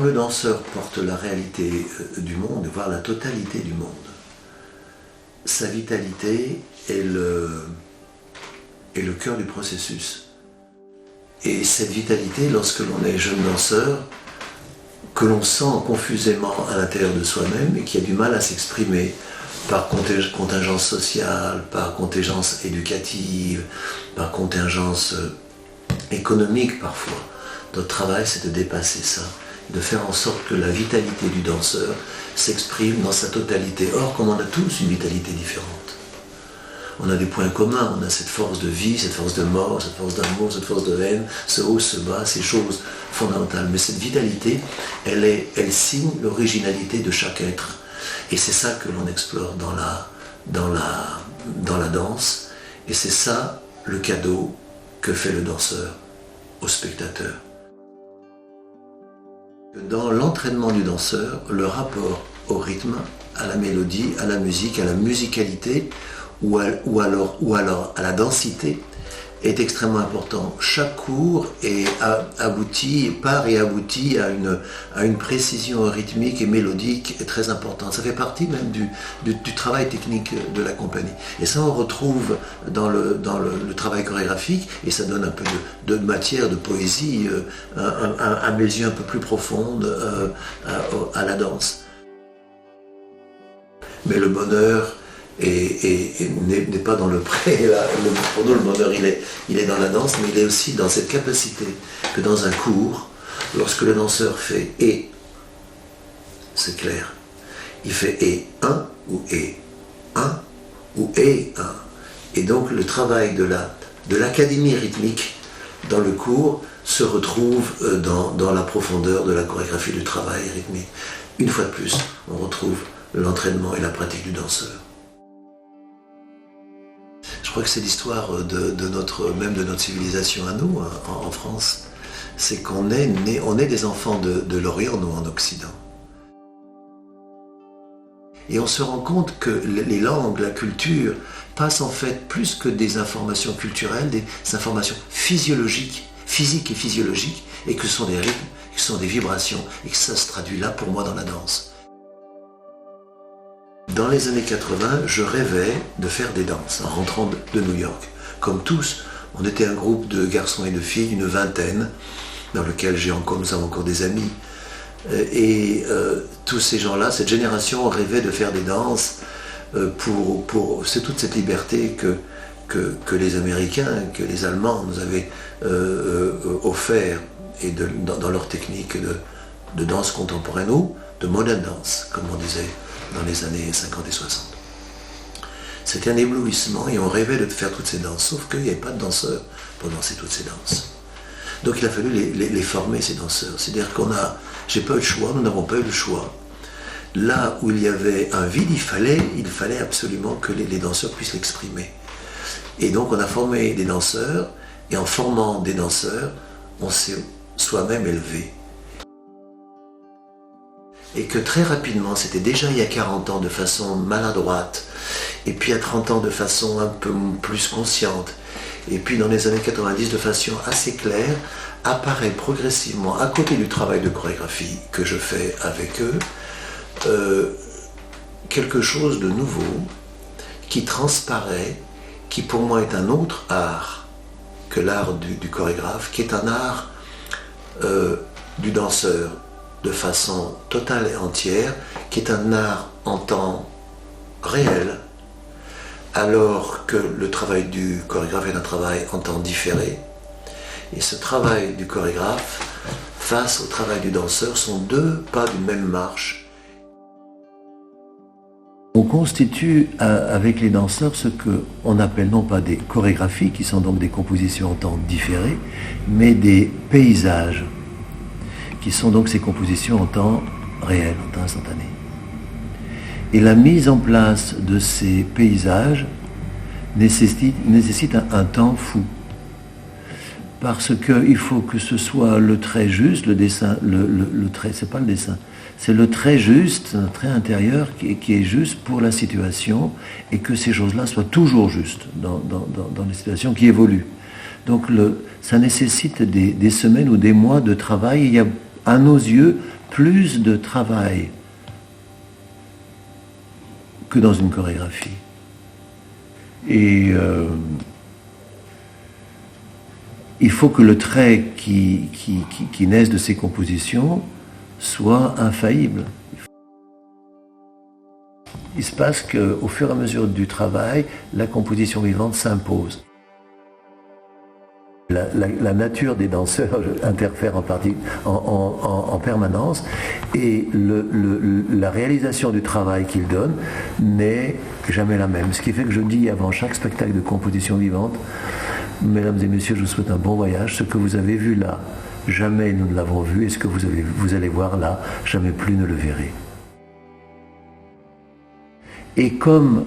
quand le danseur porte la réalité du monde, voire la totalité du monde, sa vitalité est le cœur du processus. Et cette vitalité, lorsque l'on est jeune danseur, que l'on sent confusément à l'intérieur de soi-même et qui a du mal à s'exprimer par contingence sociale, par contingence éducative, par contingence économique parfois. Notre travail, c'est de dépasser ça, de faire en sorte que la vitalité du danseur s'exprime dans sa totalité. Or, comme on a tous une vitalité différente, on a des points communs, on a cette force de vie, cette force de mort, cette force d'amour, cette force de haine, ce haut, ce bas, ces choses fondamentales. Mais cette vitalité, elle signe l'originalité de chaque être. Et c'est ça que l'on explore dans la danse. Et c'est ça le cadeau que fait le danseur au spectateur. Dans l'entraînement du danseur, le rapport au rythme, à la mélodie, à la musique, à la musicalité, ou alors à la densité, est extrêmement important. Chaque cours part et aboutit à une précision rythmique et mélodique très importante. Ça fait partie même du travail technique de la compagnie. Et ça, on retrouve dans le travail chorégraphique, et ça donne un peu de matière, de poésie, à mes yeux un peu plus profonde à la danse. Mais le bonheur n'est pas dans le pré. Là. Pour nous, le bonheur, il est dans la danse, mais il est aussi dans cette capacité que dans un cours, lorsque le danseur fait « et », c'est clair, il fait « et 1 » ou « et 1 » ou « et 1 ». Et donc le travail de l'académie rythmique dans le cours se retrouve dans la profondeur de la chorégraphie du travail rythmique. Une fois de plus, on retrouve l'entraînement et la pratique du danseur. Je crois que c'est l'histoire de notre civilisation à nous, en France. C'est qu'on est des enfants de l'Orient, nous, en Occident. Et on se rend compte que les langues, la culture, passent en fait plus que des informations culturelles, des informations physiologiques, physiques et physiologiques, et que ce sont des rythmes, que ce sont des vibrations, et que ça se traduit là, pour moi, dans la danse. Dans les années 80, je rêvais de faire des danses en rentrant de New York. Comme tous, on était un groupe de garçons et de filles, une vingtaine, dans lequel nous avons encore des amis. Et tous ces gens-là, cette génération rêvait de faire des danses c'est toute cette liberté que les Américains, que les Allemands nous avaient offert et dans leur technique de danse contemporaine ou de modern dance, comme on disait dans les années 50 et 60. C'était un éblouissement et on rêvait de faire toutes ces danses, sauf qu'il n'y avait pas de danseurs pour danser toutes ces danses. Donc il a fallu les former, ces danseurs. C'est-à-dire j'ai pas eu le choix, nous n'avons pas eu le choix. Là où il y avait un vide, il fallait absolument que les danseurs puissent l'exprimer. Et donc on a formé des danseurs, et en formant des danseurs, on s'est soi-même élevé. Et que très rapidement, c'était déjà il y a 40 ans de façon maladroite, et puis à 30 ans de façon un peu plus consciente, et puis dans les années 90 de façon assez claire, apparaît progressivement, à côté du travail de chorégraphie que je fais avec eux, quelque chose de nouveau qui transparaît, qui pour moi est un autre art que l'art du chorégraphe, qui est un art du danseur, de façon totale et entière, qui est un art en temps réel, alors que le travail du chorégraphe est un travail en temps différé. Et ce travail du chorégraphe, face au travail du danseur, sont deux pas d'une même marche. On constitue avec les danseurs ce qu'on appelle non pas des chorégraphies, qui sont donc des compositions en temps différé, mais des paysages, qui sont donc ces compositions en temps réel, en temps instantané. Et la mise en place de ces paysages nécessite un temps fou. Parce qu'il faut que ce soit le trait juste, le dessin, le trait, c'est pas le dessin, c'est le trait juste, un trait intérieur qui est juste pour la situation, et que ces choses-là soient toujours justes dans les situations qui évoluent. Donc ça nécessite des semaines ou des mois de travail. Il y a, à nos yeux, plus de travail que dans une chorégraphie. Et il faut que le trait qui naisse de ces compositions soit infaillible. Il se passe qu'au fur et à mesure du travail, la composition vivante s'impose. La nature des danseurs interfère en permanence et la réalisation du travail qu'ils donnent n'est jamais la même. Ce qui fait que je dis avant chaque spectacle de composition vivante, mesdames et messieurs, je vous souhaite un bon voyage. Ce que vous avez vu là, jamais nous ne l'avons vu, et ce que vous allez voir là, jamais plus ne le verrez. Et comme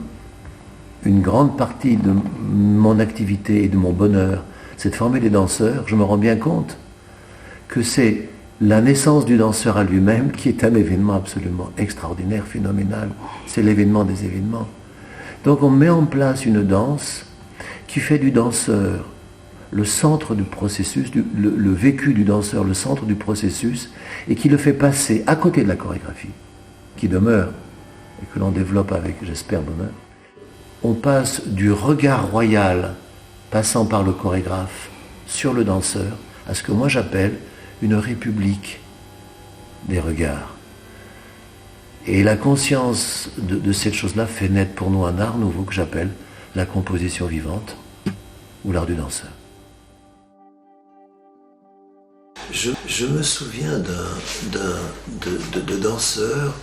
une grande partie de mon activité et de mon bonheur, c'est de former des danseurs, je me rends bien compte que c'est la naissance du danseur à lui-même qui est un événement absolument extraordinaire, phénoménal. C'est l'événement des événements. Donc on met en place une danse qui fait du danseur le centre du processus, le vécu du danseur, le centre du processus, et qui le fait passer à côté de la chorégraphie, qui demeure, et que l'on développe avec, j'espère, bonheur. On passe du regard royal, passant par le chorégraphe, sur le danseur, à ce que moi j'appelle une république des regards. Et la conscience de cette chose-là fait naître pour nous un art nouveau que j'appelle la composition vivante, ou l'art du danseur. Je me souviens de danseurs